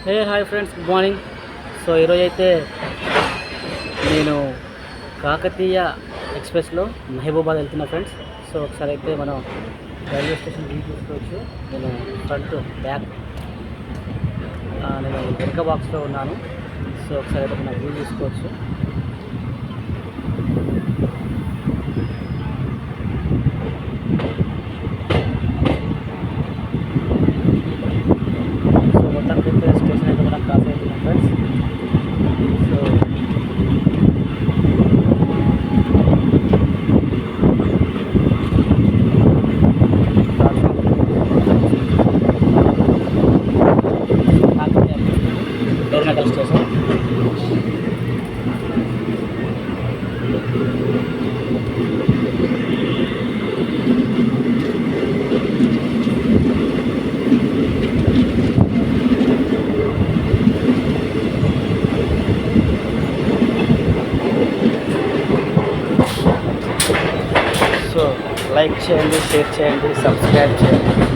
Hi friends, good morning. So ఈరోజు అయితే నేను కాకతీయ ఎక్స్ప్రెస్లో మహబూబాద్ వెళ్తున్నా ఫ్రెండ్స్. సో ఒకసారి అయితే మనం రైల్వే స్టేషన్ వ్యూ చూసుకోవచ్చు. నేను ఫ్రంట్ బ్యాక్ నేను వెనక బాక్స్లో ఉన్నాను. సో ఒకసారి అయితే మనం వ్యూ చూసుకోవచ్చు. సో మొత్తానికి అయితే స్టేషన్ అయితే మనం క్రాస్ అవుతున్నాం friends. So Dornakal station. So like చేయండి, షేర్ చేయండి, సబ్స్క్రైబ్ చేయండి.